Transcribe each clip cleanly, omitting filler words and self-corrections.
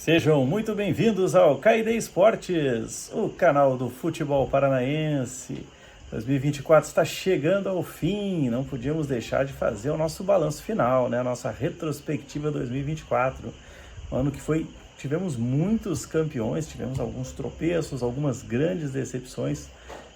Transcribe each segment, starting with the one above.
Sejam muito bem-vindos ao KD Esportes, o canal do futebol paranaense. 2024 está chegando ao fim, não podíamos deixar de fazer o nosso balanço final, né? A nossa retrospectiva 2024. Um ano que tivemos muitos campeões, tivemos alguns tropeços, algumas grandes decepções.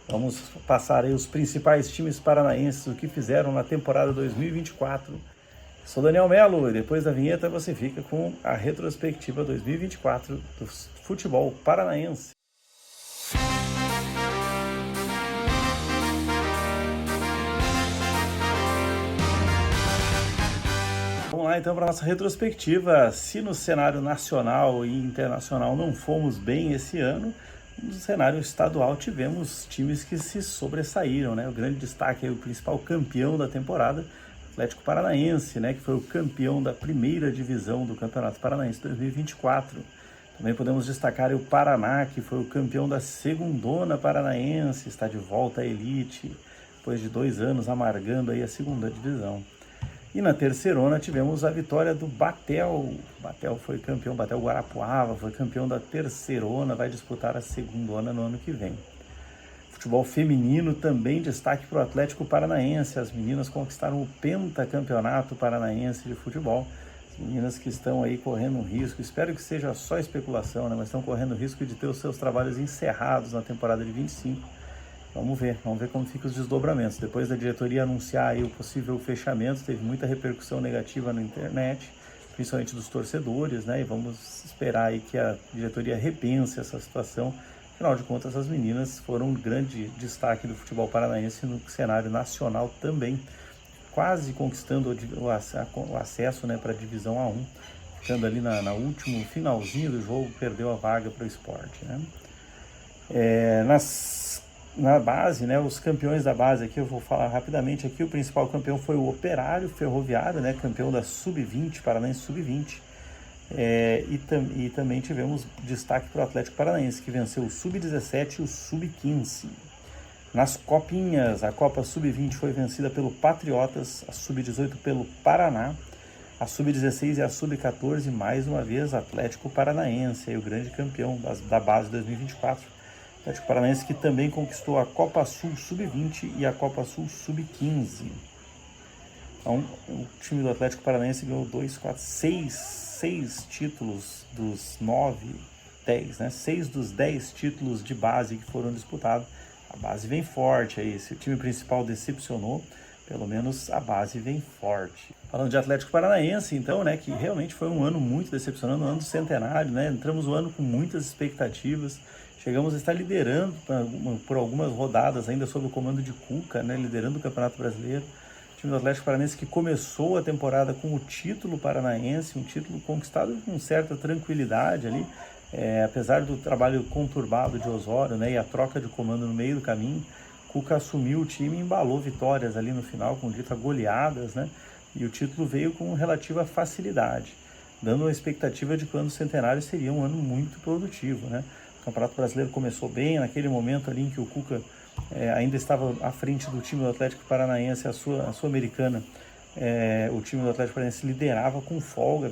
Vamos passar aí os principais times paranaenses, o que fizeram na temporada 2024. Sou Daniel Melo e depois da vinheta você fica com a retrospectiva 2024 do futebol paranaense. Vamos lá então para a nossa retrospectiva. Se no cenário nacional e internacional não fomos bem esse ano, no cenário estadual tivemos times que se sobressaíram, né? O grande destaque é o principal campeão da temporada, Atlético Paranaense, né, que foi o campeão da primeira divisão do Campeonato Paranaense 2024. Também podemos destacar o Paraná, que foi o campeão da segundona paranaense, está de volta à elite, depois de 2 anos amargando aí a segunda divisão. E na terceirona tivemos a vitória do Batel. Batel foi campeão, Batel Guarapuava foi campeão da terceirona, vai disputar a segundona no ano que vem. Futebol feminino também destaque para o Atlético Paranaense. As meninas conquistaram o pentacampeonato paranaense de futebol. As meninas que estão aí correndo um risco, espero que seja só especulação, né? Mas estão correndo o risco de ter os seus trabalhos encerrados na temporada de 25. Vamos ver como ficam os desdobramentos. Depois da diretoria anunciar aí o possível fechamento, teve muita repercussão negativa na internet, principalmente dos torcedores, né? E vamos esperar aí que a diretoria repense essa situação. Afinal de contas, as meninas foram um grande destaque do futebol paranaense no cenário nacional também, quase conquistando o acesso, né, para a divisão A1, ficando ali na último finalzinho do jogo, perdeu a vaga para o Sport, né? Na base, né, os campeões da base aqui, eu vou falar rapidamente aqui, o principal campeão foi o Operário Ferroviário, né, campeão da Sub-20, Paranaense Sub-20. E também tivemos destaque para o Atlético Paranaense, que venceu o Sub-17 e o Sub-15. Nas copinhas, a Copa Sub-20 foi vencida pelo Patriotas, a Sub-18 pelo Paraná, a Sub-16 e a Sub-14, mais uma vez, Atlético Paranaense, aí o grande campeão da base 2024. Atlético Paranaense que também conquistou a Copa Sul Sub-20 e a Copa Sul Sub-15. Então, o time do Atlético Paranaense ganhou 6 títulos dos 10, né? 6 dos 10 títulos de base que foram disputados. A base vem forte aí. Se o time principal decepcionou, pelo menos a base vem forte. Falando de Atlético Paranaense, então, né, que realmente foi um ano muito decepcionante, um ano do centenário, né? Entramos no ano com muitas expectativas. Chegamos a estar liderando por algumas rodadas ainda sob o comando de Cuca, né, liderando o Campeonato Brasileiro. O time do Atlético Paranaense que começou a temporada com o título paranaense, um título conquistado com certa tranquilidade ali, apesar do trabalho conturbado de Osório, né, e a troca de comando no meio do caminho. Cuca assumiu o time e embalou vitórias ali no final, com dita goleadas, né, e o título veio com relativa facilidade, dando a expectativa de que o ano centenário seria um ano muito produtivo, né. O Campeonato Brasileiro começou bem, naquele momento ali em que o Cuca ainda estava à frente do time do Atlético Paranaense, a Sul-Americana. O time do Atlético Paranaense liderava com folga,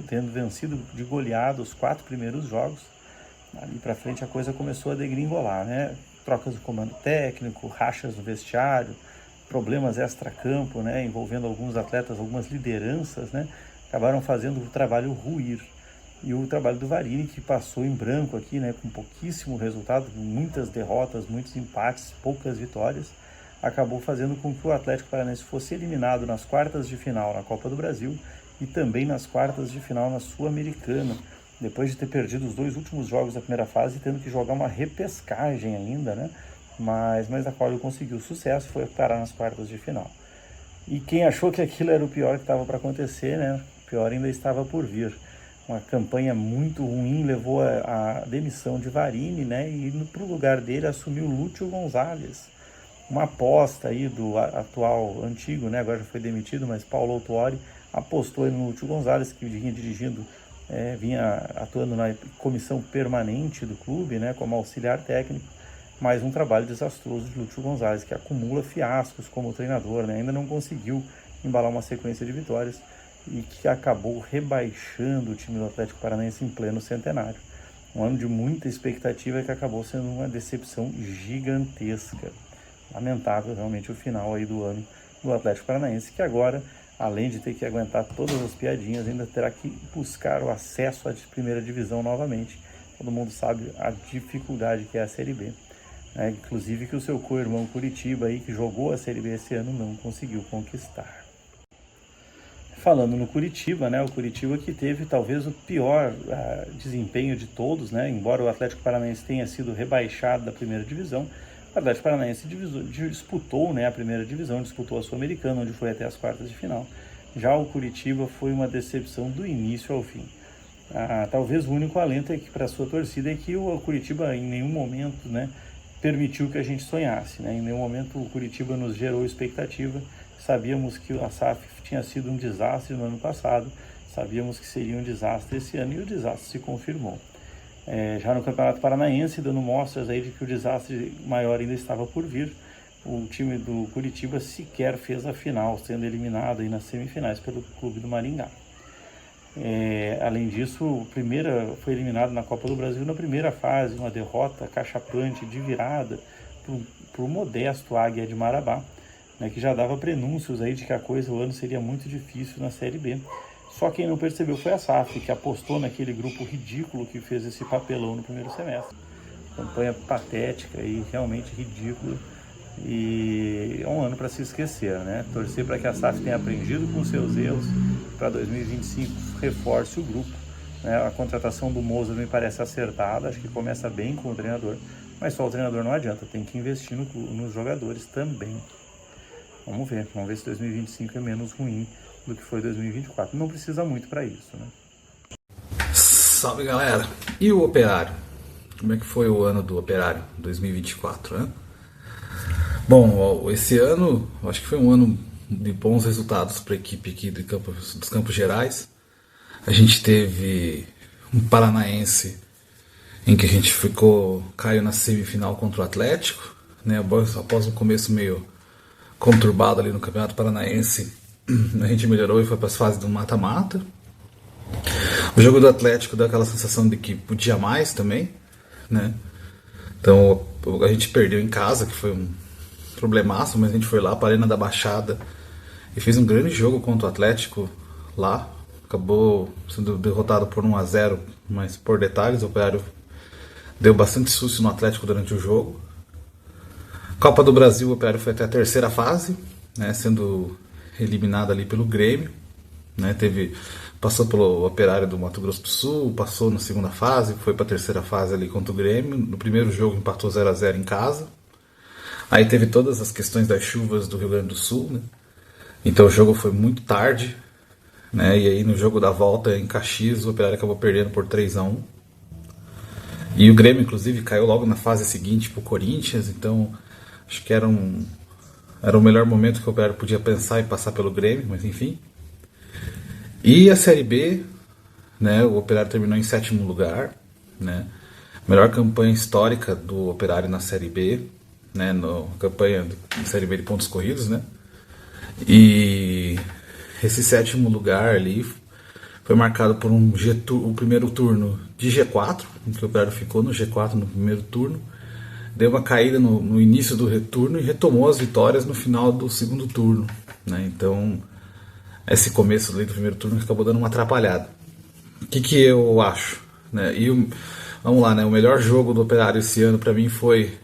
tendo vencido de goleada os 4 primeiros jogos. Ali para frente a coisa começou a degringolar, né? Trocas de comando técnico, rachas no vestiário, problemas extra-campo, né? Envolvendo alguns atletas, algumas lideranças, né? Acabaram fazendo o trabalho ruir. E o trabalho do Varini, que passou em branco aqui, né, com pouquíssimo resultado, muitas derrotas, muitos empates, poucas vitórias, acabou fazendo com que o Atlético Paranaense fosse eliminado nas quartas de final na Copa do Brasil e também nas quartas de final na Sul-Americana, depois de ter perdido os 2 últimos jogos da primeira fase, tendo que jogar uma repescagem ainda, né, mas a qual ele conseguiu sucesso, foi parar nas quartas de final. E quem achou que aquilo era o pior que estava para acontecer, né, o pior ainda estava por vir. Uma campanha muito ruim levou a demissão de Varini, né? E para o lugar dele assumiu Lúcio Gonzalez, uma aposta aí do atual antigo, né? Agora já foi demitido, mas Paulo Autuori apostou no Lúcio Gonzalez, que vinha atuando na comissão permanente do clube, né? Como auxiliar técnico. Mais um trabalho desastroso de Lúcio Gonzalez, que acumula fiascos como treinador, né? Ainda não conseguiu embalar uma sequência de vitórias. e que acabou rebaixando o time do Atlético Paranaense em pleno centenário. Um ano de muita expectativa que acabou sendo uma decepção gigantesca. Lamentável realmente o final aí do ano do Atlético Paranaense, que agora, além de ter que aguentar todas as piadinhas, ainda terá que buscar o acesso à primeira divisão novamente. Todo mundo sabe a dificuldade que é a Série B. Inclusive que o seu co-irmão Curitiba, aí, que jogou a Série B esse ano, não conseguiu conquistar. Falando no Curitiba, o Curitiba que teve talvez o pior desempenho de todos, embora o Atlético Paranaense tenha sido rebaixado da primeira divisão, o Atlético Paranaense disputou a primeira divisão, disputou a Sul-Americana, onde foi até as quartas de final. Já o Curitiba foi uma decepção do início ao fim. Talvez o único alento para a sua torcida é que o Curitiba em nenhum momento permitiu que a gente sonhasse. Em nenhum momento o Curitiba nos gerou expectativa. Sabíamos que a SAF tinha sido um desastre no ano passado, sabíamos que seria um desastre esse ano e o desastre se confirmou. Já no Campeonato Paranaense, dando mostras aí de que o desastre maior ainda estava por vir, o time do Curitiba sequer fez a final, sendo eliminado aí nas semifinais pelo Clube do Maringá. Além disso, foi eliminado na Copa do Brasil na primeira fase, uma derrota cachapante de virada para o modesto Águia de Marabá, que já dava prenúncios aí de que o ano seria muito difícil na Série B. Só quem não percebeu foi a SAF, que apostou naquele grupo ridículo que fez esse papelão no primeiro semestre. Campanha patética e realmente ridícula. E é um ano para se esquecer, Torcer para que a SAF tenha aprendido com seus erros, para 2025 reforce o grupo. A contratação do Moza me parece acertada, acho que começa bem com o treinador, mas só o treinador não adianta, tem que investir nos jogadores também. Vamos ver se 2025 é menos ruim do que foi 2024. Não precisa muito para isso, Salve, galera! E o Operário? Como é que foi o ano do Operário 2024, Bom, esse ano, acho que foi um ano de bons resultados para a equipe aqui dos Campos Gerais. A gente teve um Paranaense em que a gente caiu na semifinal contra o Atlético, após um começo meio conturbado ali no Campeonato Paranaense, a gente melhorou e foi para as fases do mata-mata. O jogo do Atlético deu aquela sensação de que podia mais também, Então a gente perdeu em casa, que foi um problemaço, mas a gente foi lá para a Arena da Baixada e fez um grande jogo contra o Atlético lá. Acabou sendo derrotado por 1-0, mas por detalhes, o Operário deu bastante susto no Atlético durante o jogo. Copa do Brasil, o Operário foi até a terceira fase, sendo eliminado ali pelo Grêmio. Passou pelo Operário do Mato Grosso do Sul, passou na segunda fase, foi para a terceira fase ali contra o Grêmio. No primeiro jogo empatou 0-0 em casa. Aí teve todas as questões das chuvas do Rio Grande do Sul, Então o jogo foi muito tarde, E aí no jogo da volta em Caxias, o Operário acabou perdendo por 3-1. E o Grêmio, inclusive, caiu logo na fase seguinte pro Corinthians, então acho que era o melhor momento que o Operário podia pensar em passar pelo Grêmio, mas enfim. E a Série B, o Operário terminou em 7º lugar, Melhor campanha histórica do Operário na Série B, na campanha de Série B de pontos corridos, E esse 7º lugar ali foi marcado por o primeiro turno de G4, em que o Operário ficou no G4 no primeiro turno, deu uma caída no início do retorno e retomou as vitórias no final do segundo turno, Então esse começo ali do primeiro turno acabou dando uma atrapalhada. O que eu acho? Vamos lá, o melhor jogo do Operário esse ano para mim foi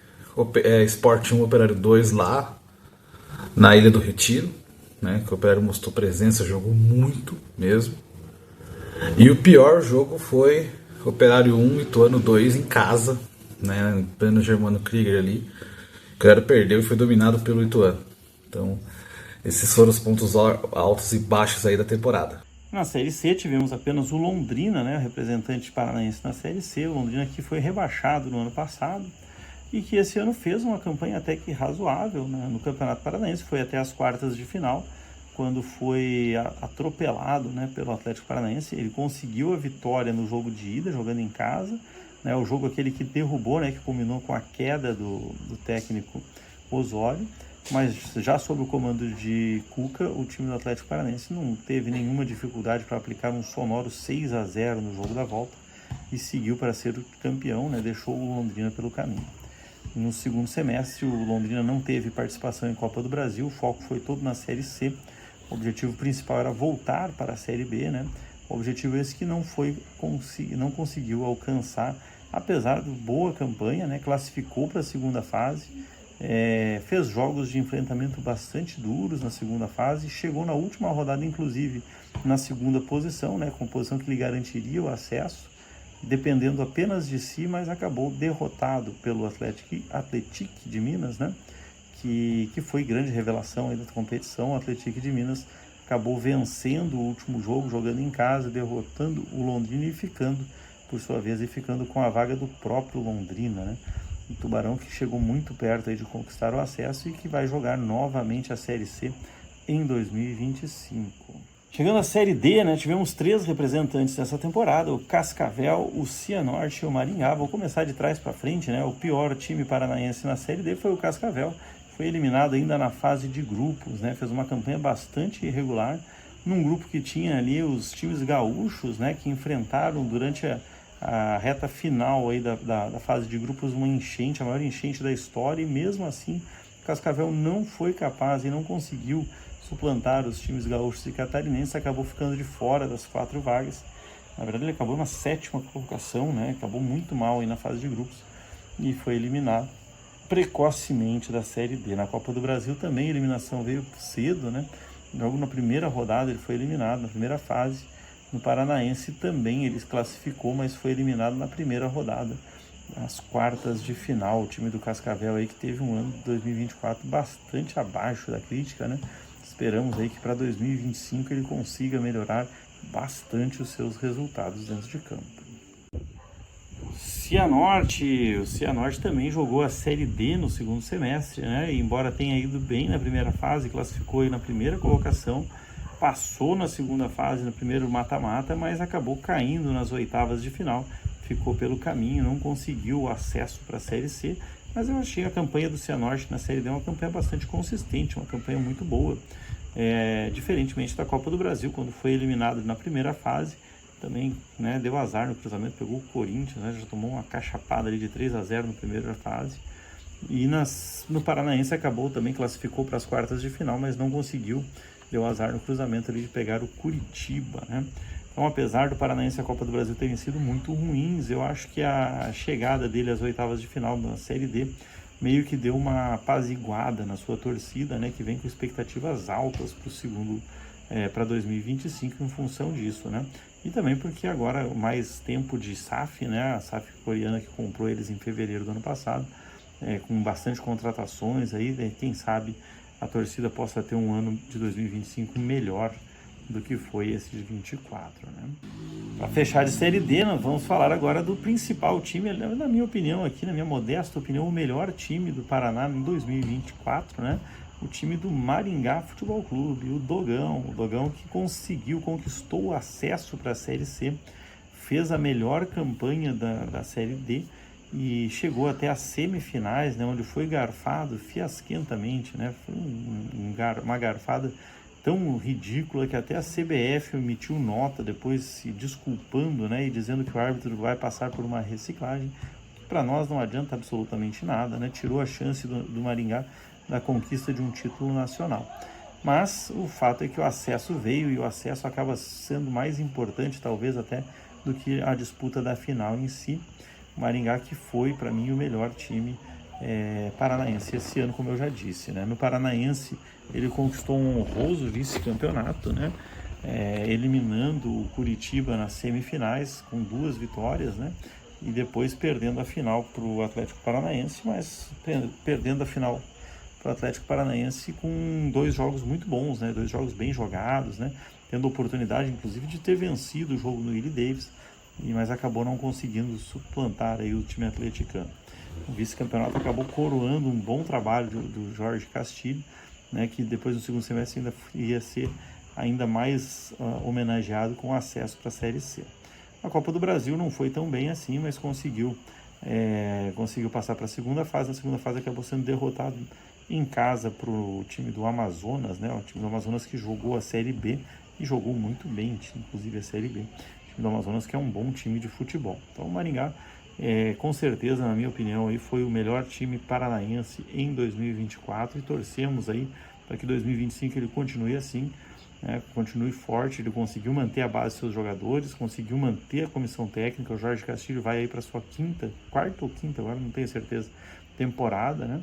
Sport 1 Operário 2 lá na Ilha do Retiro, que o Operário mostrou presença, jogou muito mesmo. E o pior jogo foi Operário 1 Ituano 2 em casa, em pleno Germano Krieger ali. O Operário perdeu e foi dominado pelo Ituano. Então esses foram os pontos altos e baixos aí da temporada. Na Série C tivemos apenas o Londrina, o representante paranaense na Série C, o Londrina que foi rebaixado no ano passado e que esse ano fez uma campanha até que razoável no Campeonato Paranaense, foi até as quartas de final, quando foi atropelado pelo Atlético Paranaense. Ele conseguiu a vitória no jogo de ida, jogando em casa, o jogo aquele que derrubou, que culminou com a queda do técnico Osório. mas já sob o comando de Cuca, o time do Atlético Paranaense não teve nenhuma dificuldade para aplicar um sonoro 6-0 no jogo da volta e seguiu para ser o campeão, né? Deixou o Londrina pelo caminho. No segundo semestre, o Londrina não teve participação em Copa do Brasil, o foco foi todo na Série C. O objetivo principal era voltar para a Série B, né? O objetivo esse que não conseguiu alcançar, apesar de boa campanha, né? Classificou para a segunda fase, fez jogos de enfrentamento bastante duros na segunda fase, chegou na última rodada, inclusive, na segunda posição, né? Com posição que lhe garantiria o acesso, dependendo apenas de si, mas acabou derrotado pelo Atlético de Minas, né? Que foi grande revelação aí da competição. O Atlético de Minas acabou vencendo o último jogo, jogando em casa, derrotando o Londrina e ficando, por sua vez, com a vaga do próprio Londrina, né? O Tubarão que chegou muito perto aí de conquistar o acesso e que vai jogar novamente a Série C em 2025. Chegando à Série D, né, tivemos 3 representantes dessa temporada, o Cascavel, o Cianorte e o Maringá. Vou começar de trás para frente, né? O pior time paranaense na Série D foi o Cascavel, foi eliminado ainda na fase de grupos, né? Fez uma campanha bastante irregular, num grupo que tinha ali os times gaúchos, né, que enfrentaram durante a reta final aí da fase de grupos uma enchente, a maior enchente da história, e mesmo assim o Cascavel não foi capaz e não conseguiu suplantar os times gaúchos e catarinenses, acabou ficando de fora das 4 vagas. Na verdade ele acabou na 7ª colocação, né? Acabou muito mal aí na fase de grupos e foi eliminado precocemente da Série D. Na Copa do Brasil também a eliminação veio cedo, né? Logo na primeira rodada ele foi eliminado, na primeira fase. No Paranaense também ele se classificou, mas foi eliminado na primeira rodada, nas quartas de final. O time do Cascavel aí que teve um ano de 2024 bastante abaixo da crítica, né? Esperamos aí que para 2025 ele consiga melhorar bastante os seus resultados dentro de campo. O Cianorte também jogou a Série D no segundo semestre, né? E embora tenha ido bem na primeira fase, classificou aí na primeira colocação, passou na segunda fase, no primeiro mata-mata, mas acabou caindo nas oitavas de final, ficou pelo caminho, não conseguiu o acesso para a Série C, mas eu achei a campanha do Cianorte na Série D uma campanha bastante consistente, uma campanha muito boa, diferentemente da Copa do Brasil, quando foi eliminado na primeira fase, também, né, deu azar no cruzamento, pegou o Corinthians, né, já tomou uma cachapada ali de 3-0 na primeira fase, e no Paranaense acabou também, classificou para as quartas de final, mas não conseguiu, deu azar no cruzamento ali de pegar o Curitiba, né? Então, apesar do Paranaense e a Copa do Brasil terem sido muito ruins, eu acho que a chegada dele às oitavas de final da Série D meio que deu uma apaziguada na sua torcida, né? Que vem com expectativas altas para o segundo, para 2025 em função disso, né? E também porque agora mais tempo de SAF, né? A SAF coreana que comprou eles em fevereiro do ano passado, com bastante contratações aí, né? Quem sabe a torcida possa ter um ano de 2025 melhor do que foi esse de 24, né? Para fechar de Série D, nós vamos falar agora do principal time, na minha opinião aqui, na minha modesta opinião, o melhor time do Paraná em 2024, né? O time do Maringá Futebol Clube, o Dogão que conquistou o acesso para a Série C, fez a melhor campanha da Série D e chegou até as semifinais, né, onde foi garfado fiasquentamente, né? Foi uma garfada tão ridícula que até a CBF emitiu nota depois se desculpando, né, e dizendo que o árbitro vai passar por uma reciclagem, que para nós não adianta absolutamente nada, né? Tirou a chance do Maringá da conquista de um título nacional. Mas o fato é que o acesso veio e o acesso acaba sendo mais importante talvez até do que a disputa da final em si. O Maringá que foi para mim o melhor time paranaense esse ano, como eu já disse, né? No Paranaense ele conquistou um honroso vice-campeonato, né? Eliminando o Curitiba nas semifinais com 2 vitórias, né? E depois perdendo a final para o Atlético Paranaense, mas perdendo a final para o Atlético Paranaense com 2 jogos muito bons, né? 2 jogos bem jogados, né? Tendo a oportunidade, inclusive, de ter vencido o jogo no Willie Davis, mas acabou não conseguindo suplantar aí o time atleticano. O vice-campeonato acabou coroando um bom trabalho do Jorge Castilho, né? Que depois no segundo semestre ainda ia ser ainda mais homenageado com acesso para a Série C. A Copa do Brasil não foi tão bem assim, mas conseguiu passar para a segunda fase. Na segunda fase acabou sendo derrotado em casa para o time do Amazonas, né? O time do Amazonas que jogou a Série B e jogou muito bem, inclusive a Série B. O time do Amazonas que é um bom time de futebol. Então o Maringá, com certeza, na minha opinião, aí foi o melhor time paranaense em 2024 e torcemos aí para que 2025 ele continue assim, né, continue forte. Ele conseguiu manter a base dos seus jogadores, conseguiu manter a comissão técnica. O Jorge Castilho vai aí para sua quarta ou quinta, agora não tenho certeza, temporada, né?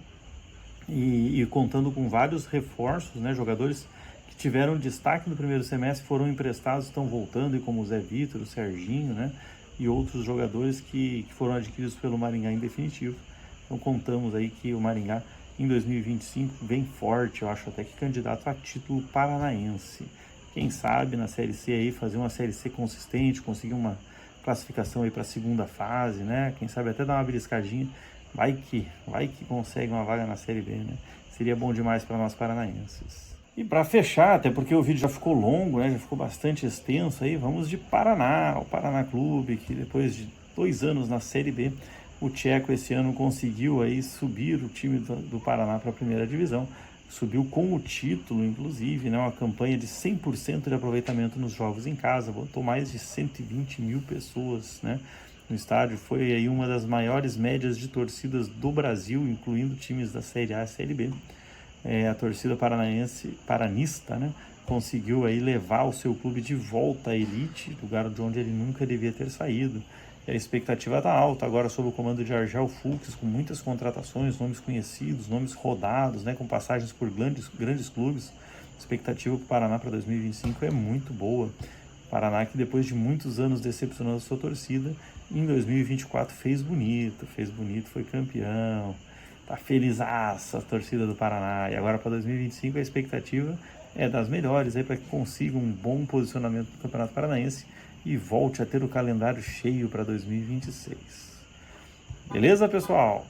E contando com vários reforços, né, jogadores que tiveram destaque no primeiro semestre, foram emprestados, estão voltando, e como o Zé Vitor, o Serginho, né, e outros jogadores que foram adquiridos pelo Maringá em definitivo. Então contamos aí que o Maringá em 2025 vem forte, eu acho até que candidato a título paranaense. Quem sabe na Série C aí fazer uma Série C consistente, conseguir uma classificação aí para a segunda fase, né? Quem sabe até dar uma beliscadinha, vai que consegue uma vaga na Série B, né? Seria bom demais para nós paranaenses. E para fechar, até porque o vídeo já ficou longo, né? Já ficou bastante extenso aí, vamos de Paraná, o Paraná Clube, que depois de 2 anos na Série B, o Tcheco esse ano conseguiu aí subir o time do Paraná para a primeira divisão, subiu com o título, inclusive, né, uma campanha de 100% de aproveitamento nos jogos em casa, botou mais de 120 mil pessoas, né, no estádio. Foi aí uma das maiores médias de torcidas do Brasil, incluindo times da Série A e Série B. A torcida paranista, né, conseguiu aí levar o seu clube de volta à elite, lugar de onde ele nunca devia ter saído. A expectativa está alta agora sob o comando de Argel Fux, com muitas contratações, nomes conhecidos, nomes rodados, né, com passagens por grandes clubes. A expectativa para o Paraná para 2025 é muito boa. O Paraná, que depois de muitos anos decepcionando a sua torcida, em 2024 fez bonito, foi campeão. Tá felizaça a torcida do Paraná. E agora para 2025 a expectativa é das melhores aí para que consiga um bom posicionamento no Campeonato Paranaense e volte a ter o calendário cheio para 2026. Beleza, pessoal?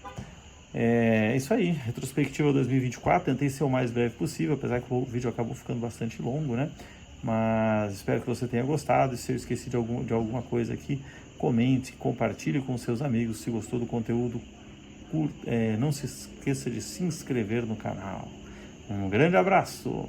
É isso aí, retrospectiva 2024, tentei ser o mais breve possível, apesar que o vídeo acabou ficando bastante longo, né? Mas espero que você tenha gostado, e se eu esqueci de alguma coisa aqui, comente, compartilhe com seus amigos. Se gostou do conteúdo, não se esqueça de se inscrever no canal. Um grande abraço!